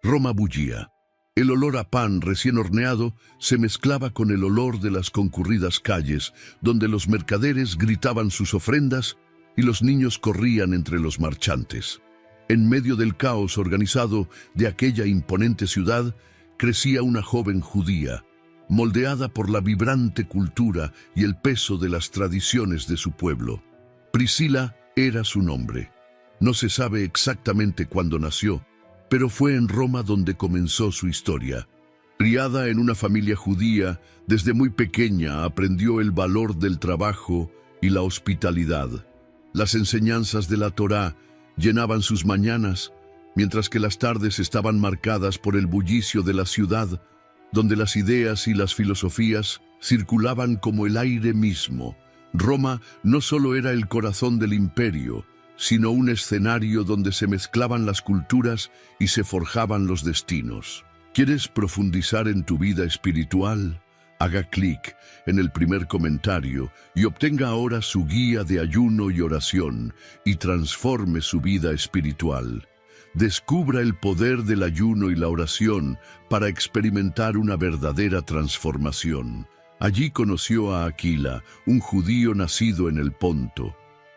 Roma bullía. El olor a pan recién horneado se mezclaba con el olor de las concurridas calles, donde los mercaderes gritaban sus ofrendas y los niños corrían entre los marchantes. En medio del caos organizado de aquella imponente ciudad, crecía una joven judía, moldeada por la vibrante cultura y el peso de las tradiciones de su pueblo. Priscila era su nombre. No se sabe exactamente cuándo nació, pero fue en Roma donde comenzó su historia. Criada en una familia judía, desde muy pequeña aprendió el valor del trabajo y la hospitalidad. Las enseñanzas de la Torá llenaban sus mañanas, mientras que las tardes estaban marcadas por el bullicio de la ciudad, donde las ideas y las filosofías circulaban como el aire mismo. Roma no solo era el corazón del imperio, sino un escenario donde se mezclaban las culturas y se forjaban los destinos. ¿Quieres profundizar en tu vida espiritual? Haga clic en el primer comentario y obtenga ahora su guía de ayuno y oración y transforme su vida espiritual. Descubra el poder del ayuno y la oración para experimentar una verdadera transformación. Allí conoció a Aquila, un judío nacido en el Ponto.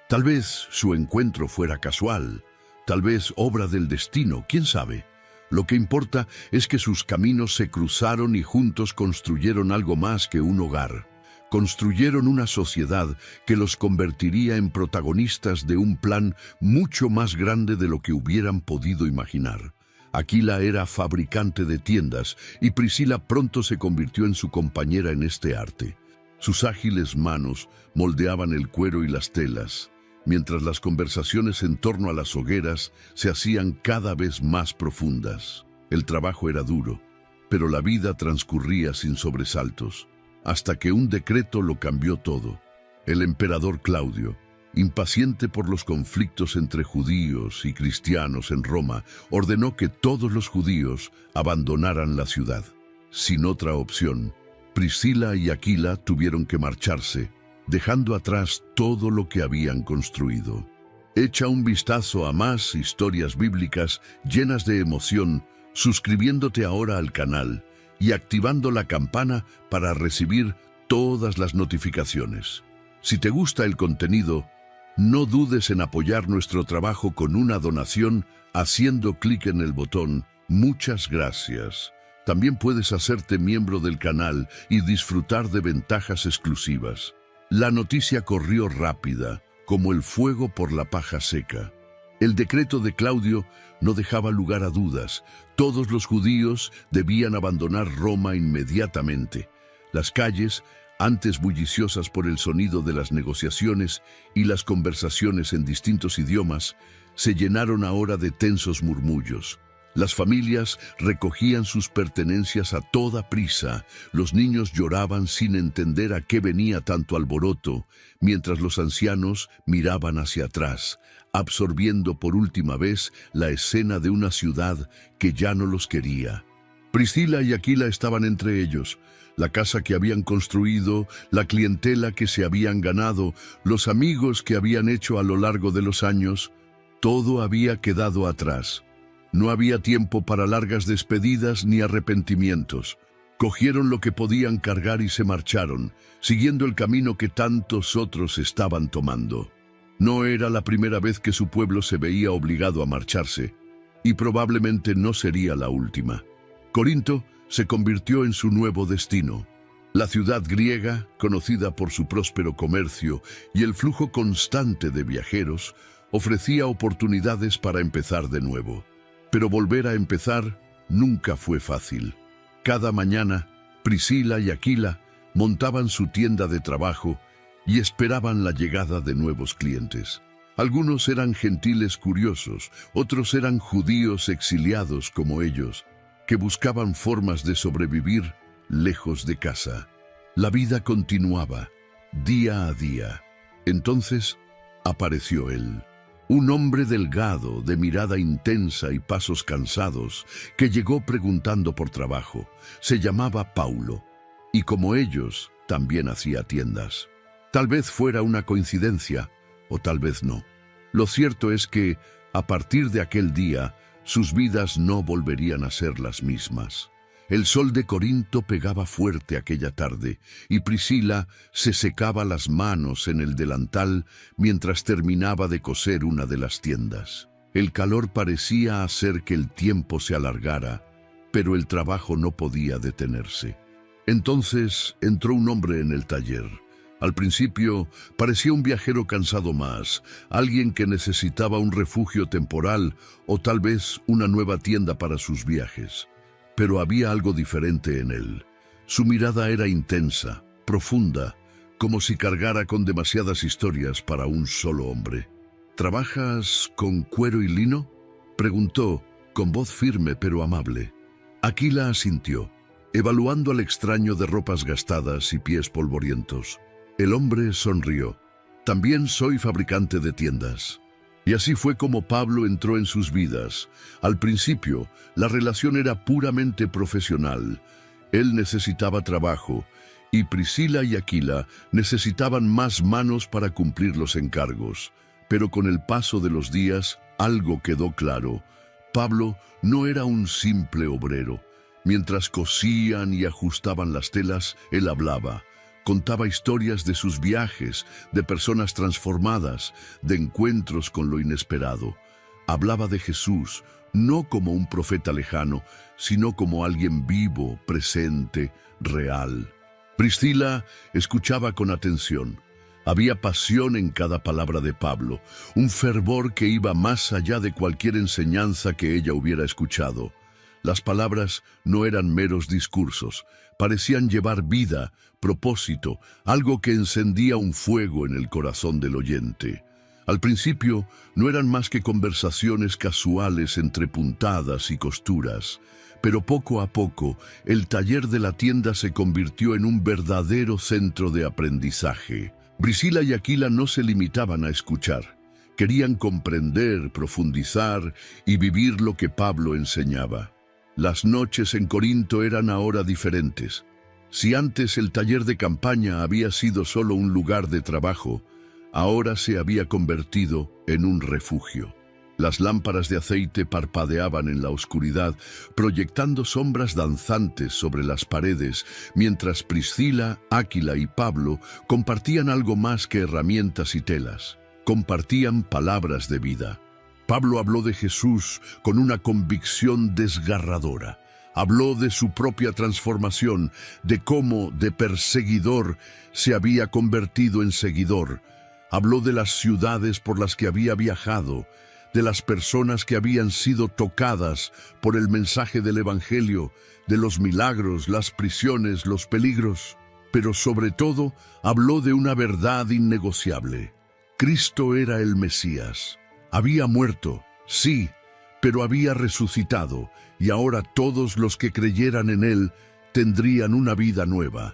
Tal vez su encuentro fuera casual, tal vez obra del destino, quién sabe. Lo que importa es que sus caminos se cruzaron y juntos construyeron algo más que un hogar. Construyeron una sociedad que los convertiría en protagonistas de un plan mucho más grande de lo que hubieran podido imaginar. Aquila era fabricante de tiendas y Priscila pronto se convirtió en su compañera en este arte. Sus ágiles manos moldeaban el cuero y las telas, mientras las conversaciones en torno a las hogueras se hacían cada vez más profundas. El trabajo era duro, pero la vida transcurría sin sobresaltos, hasta que un decreto lo cambió todo. El emperador Claudio, impaciente por los conflictos entre judíos y cristianos en Roma, ordenó que todos los judíos abandonaran la ciudad. Sin otra opción, Priscila y Aquila tuvieron que marcharse, dejando atrás todo lo que habían construido. Echa un vistazo a más historias bíblicas llenas de emoción, suscribiéndote ahora al canal y activando la campana para recibir todas las notificaciones. Si te gusta el contenido, no dudes en apoyar nuestro trabajo con una donación haciendo clic en el botón "Muchas gracias". También puedes hacerte miembro del canal y disfrutar de ventajas exclusivas. La noticia corrió rápida, como el fuego por la paja seca. El decreto de Claudio no dejaba lugar a dudas. Todos los judíos debían abandonar Roma inmediatamente. Las calles, antes bulliciosas por el sonido de las negociaciones y las conversaciones en distintos idiomas, se llenaron ahora de tensos murmullos. Las familias recogían sus pertenencias a toda prisa, los niños lloraban sin entender a qué venía tanto alboroto, mientras los ancianos miraban hacia atrás, absorbiendo por última vez la escena de una ciudad que ya no los quería. Priscila y Aquila estaban entre ellos, la casa que habían construido, la clientela que se habían ganado, los amigos que habían hecho a lo largo de los años. Todo había quedado atrás. No había tiempo para largas despedidas ni arrepentimientos. Cogieron lo que podían cargar y se marcharon, siguiendo el camino que tantos otros estaban tomando. No era la primera vez que su pueblo se veía obligado a marcharse, y probablemente no sería la última. Corinto se convirtió en su nuevo destino. La ciudad griega, conocida por su próspero comercio y el flujo constante de viajeros, ofrecía oportunidades para empezar de nuevo. Pero volver a empezar nunca fue fácil. Cada mañana, Priscila y Aquila montaban su tienda de trabajo y esperaban la llegada de nuevos clientes. Algunos eran gentiles curiosos, otros eran judíos exiliados como ellos, que buscaban formas de sobrevivir lejos de casa. La vida continuaba, día a día. Entonces apareció él. Un hombre delgado, de mirada intensa y pasos cansados, que llegó preguntando por trabajo. Se llamaba Paulo, y como ellos, también hacía tiendas. Tal vez fuera una coincidencia, o tal vez no. Lo cierto es que, a partir de aquel día, Sus vidas no volverían a ser las mismas. El sol de Corinto pegaba fuerte aquella tarde, y Priscila se secaba las manos en el delantal mientras terminaba de coser una de las tiendas. El calor parecía hacer que el tiempo se alargara, pero el trabajo no podía detenerse. Entonces entró un hombre en el taller. Al principio parecía un viajero cansado más, alguien que necesitaba un refugio temporal o tal vez una nueva tienda para sus viajes. Pero había algo diferente en él. Su mirada era intensa, profunda, como si cargara con demasiadas historias para un solo hombre. ¿Trabajas con cuero y lino?, preguntó, con voz firme pero amable. Aquila asintió, evaluando al extraño de ropas gastadas y pies polvorientos. El hombre sonrió. También soy fabricante de tiendas. Y así fue como Pablo entró en sus vidas. Al principio, la relación era puramente profesional. Él necesitaba trabajo, y Priscila y Aquila necesitaban más manos para cumplir los encargos. Pero con el paso de los días, algo quedó claro. Pablo no era un simple obrero. Mientras cosían y ajustaban las telas, él hablaba. Contaba historias de sus viajes, de personas transformadas, de encuentros con lo inesperado. Hablaba de Jesús, no como un profeta lejano, sino como alguien vivo, presente, real. Priscila escuchaba con atención. Había pasión en cada palabra de Pablo, un fervor que iba más allá de cualquier enseñanza que ella hubiera escuchado. Las palabras no eran meros discursos, parecían llevar vida, propósito, algo que encendía un fuego en el corazón del oyente. Al principio no eran más que conversaciones casuales entre puntadas y costuras, pero poco a poco el taller de la tienda se convirtió en un verdadero centro de aprendizaje. Priscila y Aquila no se limitaban a escuchar. Querían comprender, profundizar y vivir lo que Pablo enseñaba. Las noches en Corinto eran ahora diferentes. Si antes el taller de campaña había sido solo un lugar de trabajo, ahora se había convertido en un refugio. Las lámparas de aceite parpadeaban en la oscuridad, proyectando sombras danzantes sobre las paredes, mientras Priscila, Aquila y Pablo compartían algo más que herramientas y telas. Compartían palabras de vida. Pablo habló de Jesús con una convicción desgarradora. Habló de su propia transformación, de cómo de perseguidor se había convertido en seguidor. Habló de las ciudades por las que había viajado, de las personas que habían sido tocadas por el mensaje del Evangelio, de los milagros, las prisiones, los peligros. Pero sobre todo, habló de una verdad innegociable. Cristo era el Mesías. Había muerto, sí, pero había resucitado, y ahora todos los que creyeran en él tendrían una vida nueva.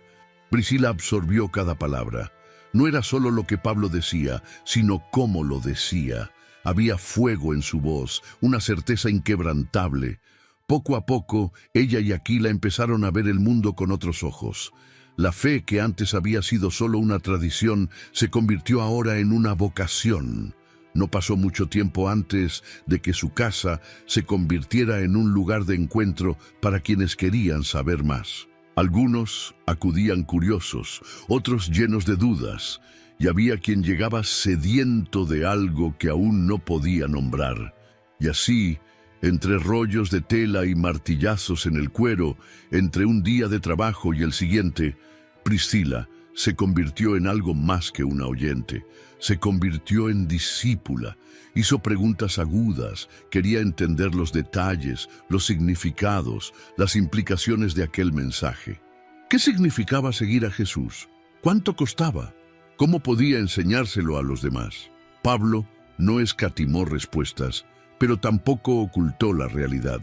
Priscila absorbió cada palabra. No era solo lo que Pablo decía, sino cómo lo decía. Había fuego en su voz, una certeza inquebrantable. Poco a poco, ella y Aquila empezaron a ver el mundo con otros ojos. La fe que antes había sido solo una tradición se convirtió ahora en una vocación. No pasó mucho tiempo antes de que su casa se convirtiera en un lugar de encuentro para quienes querían saber más. Algunos acudían curiosos, otros llenos de dudas, y había quien llegaba sediento de algo que aún no podía nombrar. Y así, entre rollos de tela y martillazos en el cuero, entre un día de trabajo y el siguiente, Priscila se convirtió en algo más que una oyente. Se convirtió en discípula, hizo preguntas agudas, quería entender los detalles, los significados, las implicaciones de aquel mensaje. ¿Qué significaba seguir a Jesús? ¿Cuánto costaba? ¿Cómo podía enseñárselo a los demás? Pablo no escatimó respuestas, pero tampoco ocultó la realidad.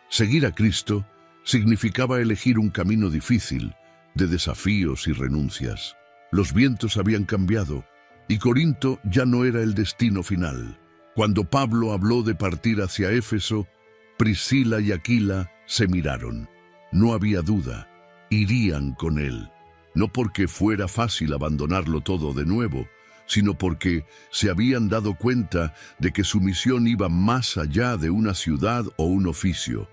Seguir a Cristo significaba elegir un camino difícil, de desafíos y renuncias. Los vientos habían cambiado, y Corinto ya no era el destino final. Cuando Pablo habló de partir hacia Éfeso, Priscila y Aquila se miraron. No había duda, irían con él. No porque fuera fácil abandonarlo todo de nuevo, sino porque se habían dado cuenta de que su misión iba más allá de una ciudad o un oficio.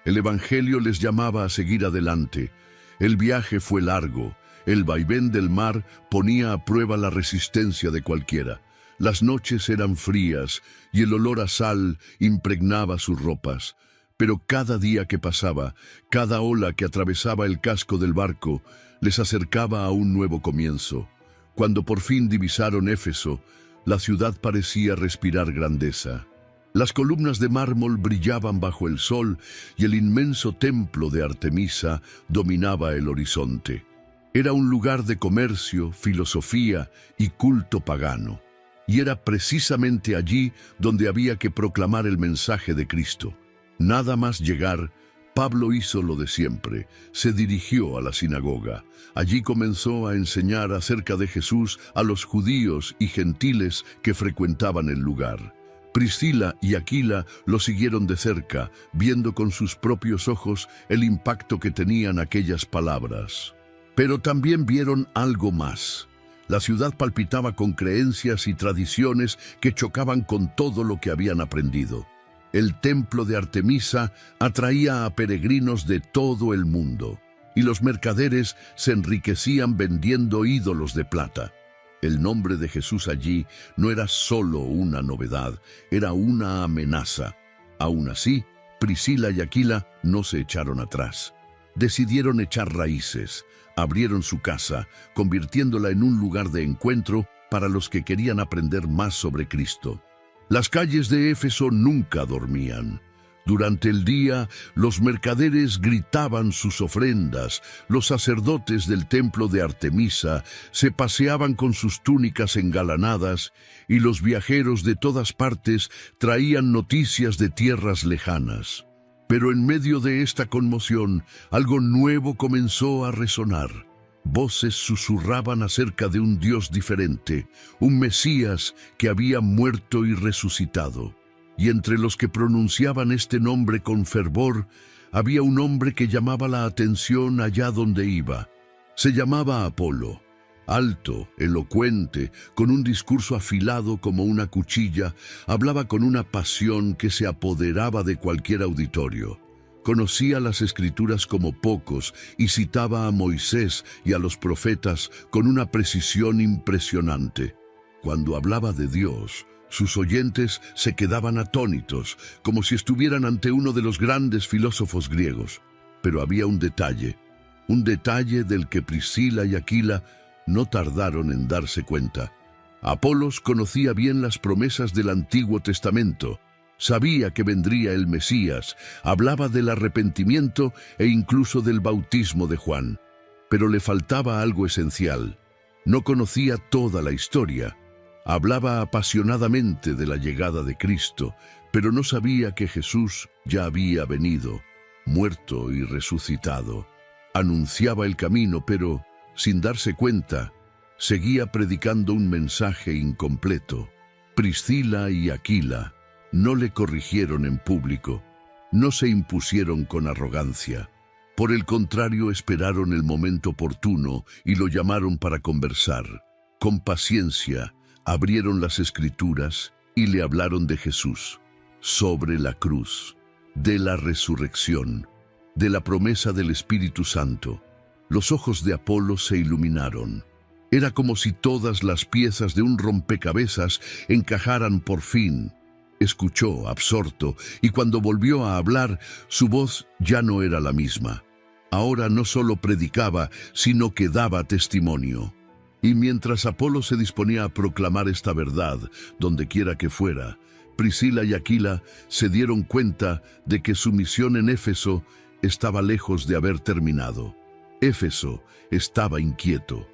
El Evangelio les llamaba a seguir adelante. El viaje fue largo. El vaivén del mar ponía a prueba la resistencia de cualquiera. Las noches eran frías y el olor a sal impregnaba sus ropas. Pero cada día que pasaba, cada ola que atravesaba el casco del barco, les acercaba a un nuevo comienzo. Cuando por fin divisaron Éfeso, la ciudad parecía respirar grandeza. Las columnas de mármol brillaban bajo el sol y el inmenso templo de Artemisa dominaba el horizonte. Era un lugar de comercio, filosofía y culto pagano. Y era precisamente allí donde había que proclamar el mensaje de Cristo. Nada más llegar, Pablo hizo lo de siempre, se dirigió a la sinagoga. Allí comenzó a enseñar acerca de Jesús a los judíos y gentiles que frecuentaban el lugar. Priscila y Aquila lo siguieron de cerca, viendo con sus propios ojos el impacto que tenían aquellas palabras. Pero también vieron algo más. La ciudad palpitaba con creencias y tradiciones que chocaban con todo lo que habían aprendido. El templo de Artemisa atraía a peregrinos de todo el mundo, y los mercaderes se enriquecían vendiendo ídolos de plata. El nombre de Jesús allí no era solo una novedad, era una amenaza. Aún así, Priscila y Aquila no se echaron atrás. Decidieron echar raíces, abrieron su casa, convirtiéndola en un lugar de encuentro para los que querían aprender más sobre Cristo. Las calles de Éfeso nunca dormían. Durante el día, los mercaderes gritaban sus ofrendas, los sacerdotes del templo de Artemisa se paseaban con sus túnicas engalanadas y los viajeros de todas partes traían noticias de tierras lejanas. Pero en medio de esta conmoción, algo nuevo comenzó a resonar. Voces susurraban acerca de un Dios diferente, un Mesías que había muerto y resucitado. Y entre los que pronunciaban este nombre con fervor, había un hombre que llamaba la atención allá donde iba. Se llamaba Apolo. Alto, elocuente, con un discurso afilado como una cuchilla, hablaba con una pasión que se apoderaba de cualquier auditorio. Conocía las Escrituras como pocos y citaba a Moisés y a los profetas con una precisión impresionante. Cuando hablaba de Dios, sus oyentes se quedaban atónitos, como si estuvieran ante uno de los grandes filósofos griegos. Pero había un detalle del que Priscila y Aquila no tardaron en darse cuenta. Apolos conocía bien las promesas del Antiguo Testamento. Sabía que vendría el Mesías, hablaba del arrepentimiento e incluso del bautismo de Juan. Pero le faltaba algo esencial. No conocía toda la historia. Hablaba apasionadamente de la llegada de Cristo, pero no sabía que Jesús ya había venido, muerto y resucitado. Anunciaba el camino, pero, sin darse cuenta, seguía predicando un mensaje incompleto. Priscila y Aquila no le corrigieron en público, no se impusieron con arrogancia. Por el contrario, esperaron el momento oportuno y lo llamaron para conversar. Con paciencia, abrieron las Escrituras y le hablaron de Jesús, sobre la cruz, de la resurrección, de la promesa del Espíritu Santo. Los ojos de Apolo se iluminaron. Era como si todas las piezas de un rompecabezas encajaran por fin. Escuchó, absorto, y cuando volvió a hablar, su voz ya no era la misma. Ahora no solo predicaba, sino que daba testimonio. Y mientras Apolo se disponía a proclamar esta verdad, donde quiera que fuera, Priscila y Aquila se dieron cuenta de que su misión en Éfeso estaba lejos de haber terminado. Éfeso estaba inquieto.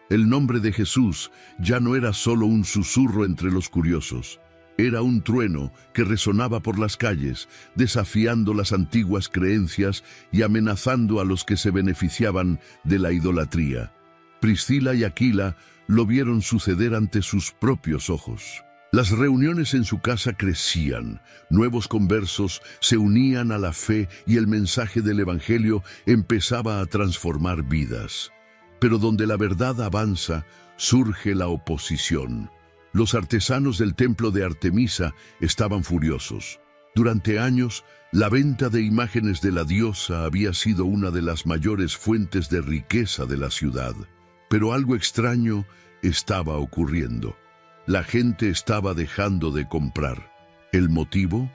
El nombre de Jesús ya no era solo un susurro entre los curiosos. Era un trueno que resonaba por las calles, desafiando las antiguas creencias y amenazando a los que se beneficiaban de la idolatría. Priscila y Aquila lo vieron suceder ante sus propios ojos. Las reuniones en su casa crecían, nuevos conversos se unían a la fe y el mensaje del Evangelio empezaba a transformar vidas. Pero donde la verdad avanza, surge la oposición. Los artesanos del templo de Artemisa estaban furiosos. Durante años, la venta de imágenes de la diosa había sido una de las mayores fuentes de riqueza de la ciudad. Pero algo extraño estaba ocurriendo. La gente estaba dejando de comprar. ¿El motivo?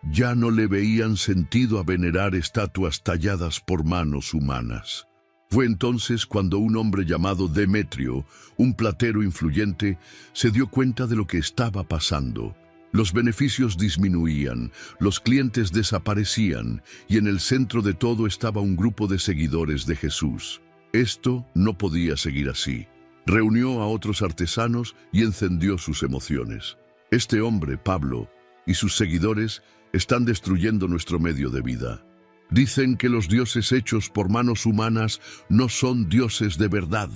Ya no le veían sentido a venerar estatuas talladas por manos humanas. Fue entonces cuando un hombre llamado Demetrio, un platero influyente, se dio cuenta de lo que estaba pasando. Los beneficios disminuían, los clientes desaparecían, y en el centro de todo estaba un grupo de seguidores de Jesús. Esto no podía seguir así. Reunió a otros artesanos y encendió sus emociones. Este hombre, Pablo, y sus seguidores están destruyendo nuestro medio de vida. Dicen que los dioses hechos por manos humanas no son dioses de verdad.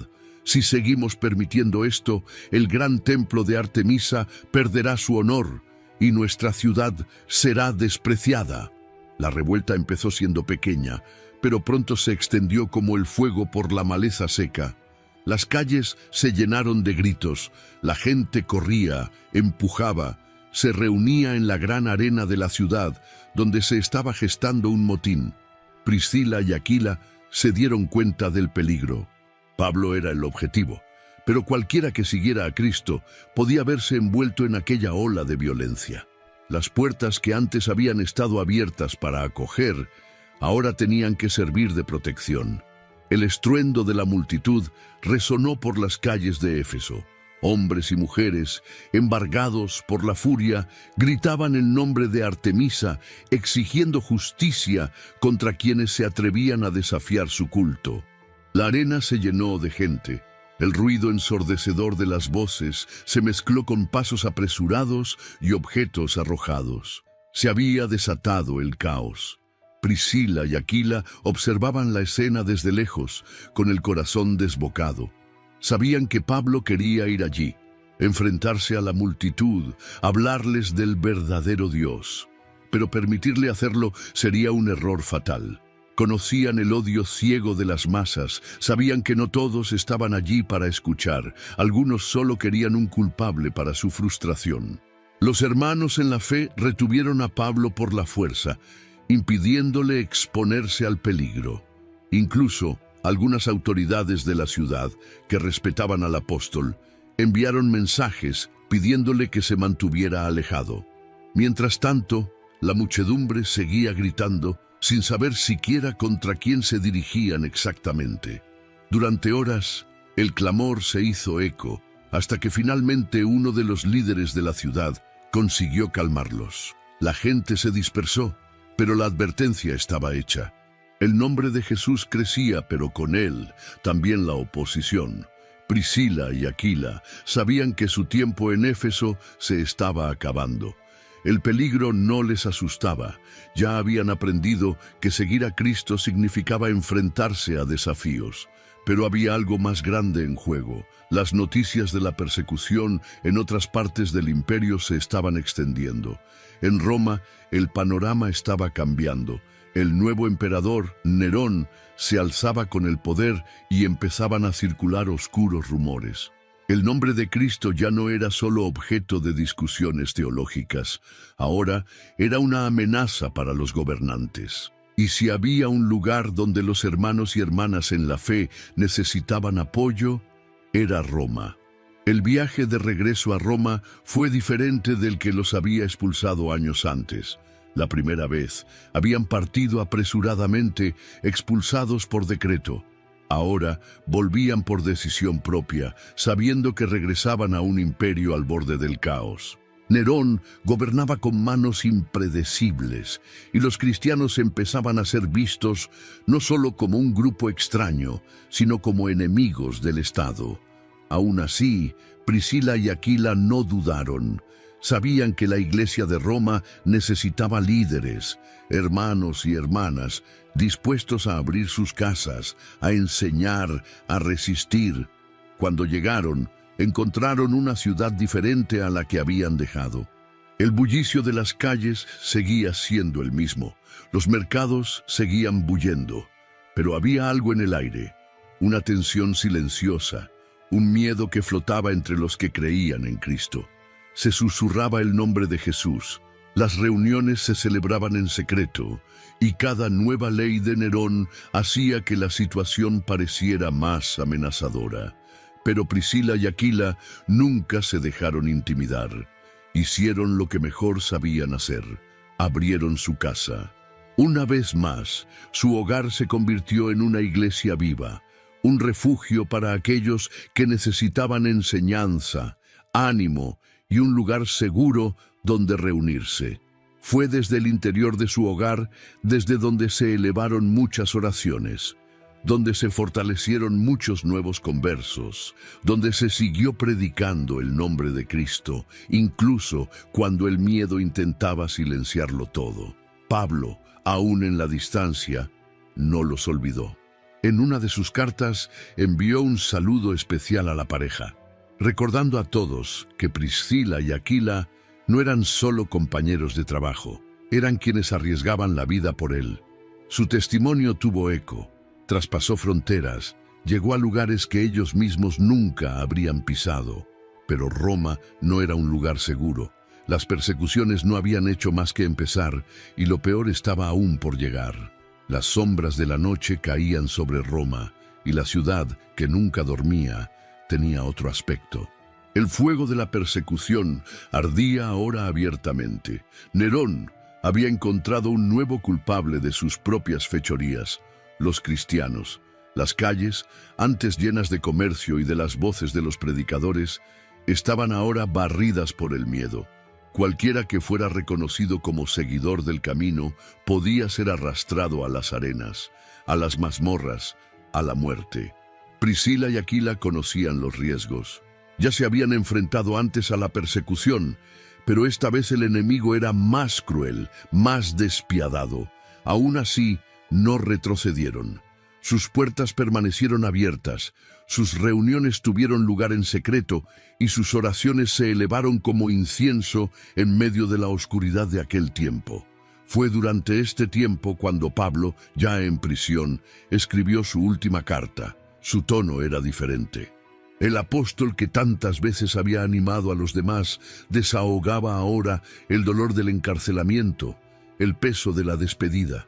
Si seguimos permitiendo esto, el gran templo de Artemisa perderá su honor y nuestra ciudad será despreciada. La revuelta empezó siendo pequeña, pero pronto se extendió como el fuego por la maleza seca. Las calles se llenaron de gritos, la gente corría, empujaba, se reunía en la gran arena de la ciudad, donde se estaba gestando un motín. Priscila y Aquila se dieron cuenta del peligro. Pablo era el objetivo, pero cualquiera que siguiera a Cristo podía verse envuelto en aquella ola de violencia. Las puertas que antes habían estado abiertas para acoger, ahora tenían que servir de protección. El estruendo de la multitud resonó por las calles de Éfeso. Hombres y mujeres, embargados por la furia, gritaban el nombre de Artemisa, exigiendo justicia contra quienes se atrevían a desafiar su culto. La arena se llenó de gente. El ruido ensordecedor de las voces se mezcló con pasos apresurados y objetos arrojados. Se había desatado el caos. Priscila y Aquila observaban la escena desde lejos, con el corazón desbocado. Sabían que Pablo quería ir allí, enfrentarse a la multitud, hablarles del verdadero Dios. Pero permitirle hacerlo sería un error fatal. Conocían el odio ciego de las masas, sabían que no todos estaban allí para escuchar, algunos solo querían un culpable para su frustración. Los hermanos en la fe retuvieron a Pablo por la fuerza, impidiéndole exponerse al peligro. Incluso algunas autoridades de la ciudad, que respetaban al apóstol, enviaron mensajes pidiéndole que se mantuviera alejado. Mientras tanto, la muchedumbre seguía gritando, sin saber siquiera contra quién se dirigían exactamente. Durante horas, el clamor se hizo eco, hasta que finalmente uno de los líderes de la ciudad consiguió calmarlos. La gente se dispersó, pero la advertencia estaba hecha. El nombre de Jesús crecía, pero con él también la oposición. Priscila y Aquila sabían que su tiempo en Éfeso se estaba acabando. El peligro no les asustaba. Ya habían aprendido que seguir a Cristo significaba enfrentarse a desafíos. Pero había algo más grande en juego. Las noticias de la persecución en otras partes del imperio se estaban extendiendo. En Roma, el panorama estaba cambiando. El nuevo emperador, Nerón, se alzaba con el poder y empezaban a circular oscuros rumores. El nombre de Cristo ya no era solo objeto de discusiones teológicas, ahora era una amenaza para los gobernantes. Y si había un lugar donde los hermanos y hermanas en la fe necesitaban apoyo, era Roma. El viaje de regreso a Roma fue diferente del que los había expulsado años antes. La primera vez, habían partido apresuradamente, expulsados por decreto. Ahora volvían por decisión propia, sabiendo que regresaban a un imperio al borde del caos. Nerón gobernaba con manos impredecibles, y los cristianos empezaban a ser vistos no solo como un grupo extraño, sino como enemigos del Estado. Aún así, Priscila y Aquila no dudaron. Sabían que la iglesia de Roma necesitaba líderes, hermanos y hermanas, dispuestos a abrir sus casas, a enseñar, a resistir. Cuando llegaron, encontraron una ciudad diferente a la que habían dejado. El bullicio de las calles seguía siendo el mismo. Los mercados seguían bullendo. Pero había algo en el aire, una tensión silenciosa, un miedo que flotaba entre los que creían en Cristo. Se susurraba el nombre de Jesús, las reuniones se celebraban en secreto, y cada nueva ley de Nerón hacía que la situación pareciera más amenazadora. Pero Priscila y Aquila nunca se dejaron intimidar. Hicieron lo que mejor sabían hacer: abrieron su casa. Una vez más, su hogar se convirtió en una iglesia viva, un refugio para aquellos que necesitaban enseñanza, ánimo y un lugar seguro donde reunirse. Fue desde el interior de su hogar desde donde se elevaron muchas oraciones, donde se fortalecieron muchos nuevos conversos, donde se siguió predicando el nombre de Cristo, incluso cuando el miedo intentaba silenciarlo todo. Pablo, aún en la distancia, no los olvidó. En una de sus cartas envió un saludo especial a la pareja, recordando a todos que Priscila y Aquila no eran solo compañeros de trabajo, eran quienes arriesgaban la vida por él. Su testimonio tuvo eco, traspasó fronteras, llegó a lugares que ellos mismos nunca habrían pisado. Pero Roma no era un lugar seguro. Las persecuciones no habían hecho más que empezar, y lo peor estaba aún por llegar. Las sombras de la noche caían sobre Roma, y la ciudad, que nunca dormía, tenía otro aspecto. El fuego de la persecución ardía ahora abiertamente. Nerón había encontrado un nuevo culpable de sus propias fechorías: los cristianos. Las calles, antes llenas de comercio y de las voces de los predicadores, estaban ahora barridas por el miedo. Cualquiera que fuera reconocido como seguidor del camino podía ser arrastrado a las arenas, a las mazmorras, a la muerte. Priscila y Aquila conocían los riesgos. Ya se habían enfrentado antes a la persecución, pero esta vez el enemigo era más cruel, más despiadado. Aún así, no retrocedieron. Sus puertas permanecieron abiertas, sus reuniones tuvieron lugar en secreto y sus oraciones se elevaron como incienso en medio de la oscuridad de aquel tiempo. Fue durante este tiempo cuando Pablo, ya en prisión, escribió su última carta. Su tono era diferente. El apóstol que tantas veces había animado a los demás desahogaba ahora el dolor del encarcelamiento, el peso de la despedida.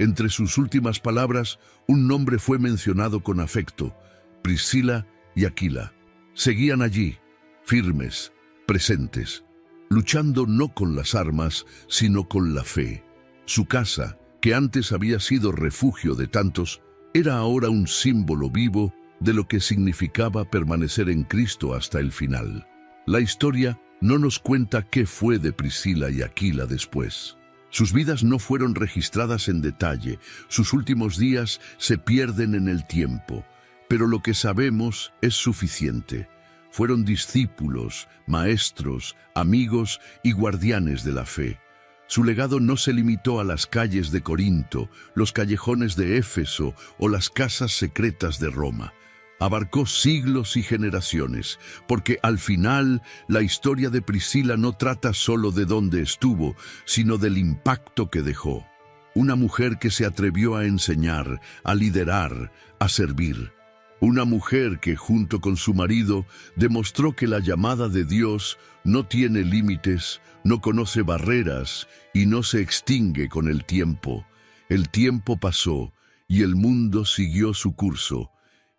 Entre sus últimas palabras, un nombre fue mencionado con afecto: Priscila y Aquila. Seguían allí, firmes, presentes, luchando no con las armas, sino con la fe. Su casa, que antes había sido refugio de tantos, era ahora un símbolo vivo de lo que significaba permanecer en Cristo hasta el final. La historia no nos cuenta qué fue de Priscila y Aquila después. Sus vidas no fueron registradas en detalle, sus últimos días se pierden en el tiempo, pero lo que sabemos es suficiente. Fueron discípulos, maestros, amigos y guardianes de la fe. Su legado no se limitó a las calles de Corinto, los callejones de Éfeso o las casas secretas de Roma. Abarcó siglos y generaciones, porque al final la historia de Priscila no trata solo de dónde estuvo, sino del impacto que dejó. Una mujer que se atrevió a enseñar, a liderar, a servir. Una mujer que, junto con su marido, demostró que la llamada de Dios no tiene límites, no conoce barreras y no se extingue con el tiempo. El tiempo pasó y el mundo siguió su curso.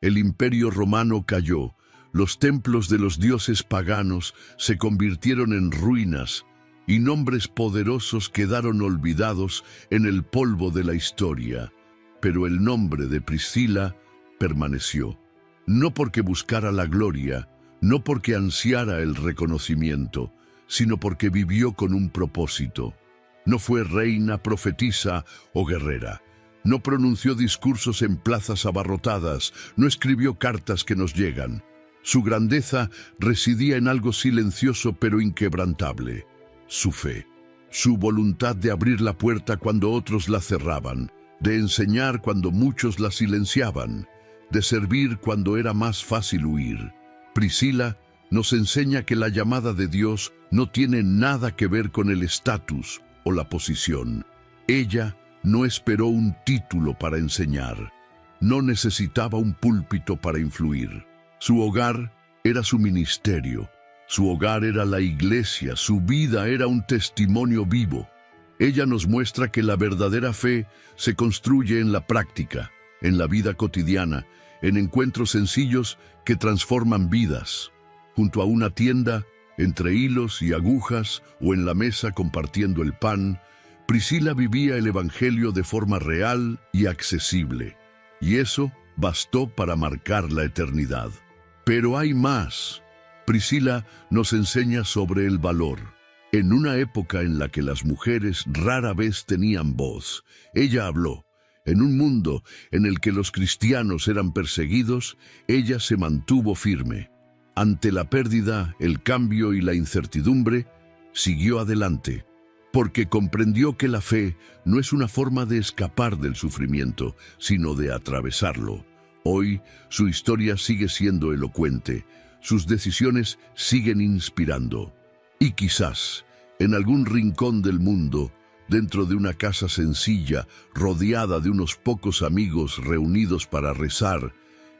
El imperio romano cayó, los templos de los dioses paganos se convirtieron en ruinas y nombres poderosos quedaron olvidados en el polvo de la historia. Pero el nombre de Priscila permaneció, no porque buscara la gloria, no porque ansiara el reconocimiento, sino porque vivió con un propósito. No fue reina, profetisa o guerrera. No pronunció discursos en plazas abarrotadas, no escribió cartas que nos llegan. Su grandeza residía en algo silencioso pero inquebrantable: su fe, su voluntad de abrir la puerta cuando otros la cerraban, de enseñar cuando muchos la silenciaban, de servir cuando era más fácil huir. Priscila nos enseña que la llamada de Dios no tiene nada que ver con el estatus o la posición. Ella no esperó un título para enseñar, no necesitaba un púlpito para influir. Su hogar era su ministerio, su hogar era la iglesia, su vida era un testimonio vivo. Ella nos muestra que la verdadera fe se construye en la práctica, en la vida cotidiana, en encuentros sencillos que transforman vidas. Junto a una tienda, entre hilos y agujas o en la mesa compartiendo el pan, Priscila vivía el Evangelio de forma real y accesible. Y eso bastó para marcar la eternidad. Pero hay más. Priscila nos enseña sobre el valor. En una época en la que las mujeres rara vez tenían voz, ella habló. En un mundo en el que los cristianos eran perseguidos, ella se mantuvo firme. Ante la pérdida, el cambio y la incertidumbre, siguió adelante, porque comprendió que la fe no es una forma de escapar del sufrimiento, sino de atravesarlo. Hoy, su historia sigue siendo elocuente, sus decisiones siguen inspirando. Y quizás, en algún rincón del mundo, dentro de una casa sencilla, rodeada de unos pocos amigos reunidos para rezar,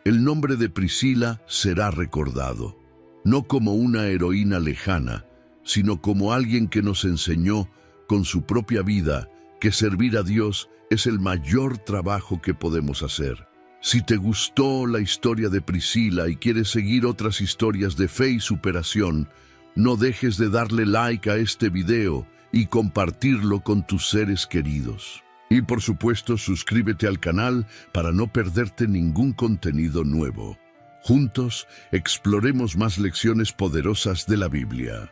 el nombre de Priscila será recordado, no como una heroína lejana, sino como alguien que nos enseñó, con su propia vida, que servir a Dios es el mayor trabajo que podemos hacer. Si te gustó la historia de Priscila y quieres seguir otras historias de fe y superación, no dejes de darle like a este video y compartirlo con tus seres queridos. Y por supuesto, suscríbete al canal para no perderte ningún contenido nuevo. Juntos, exploremos más lecciones poderosas de la Biblia.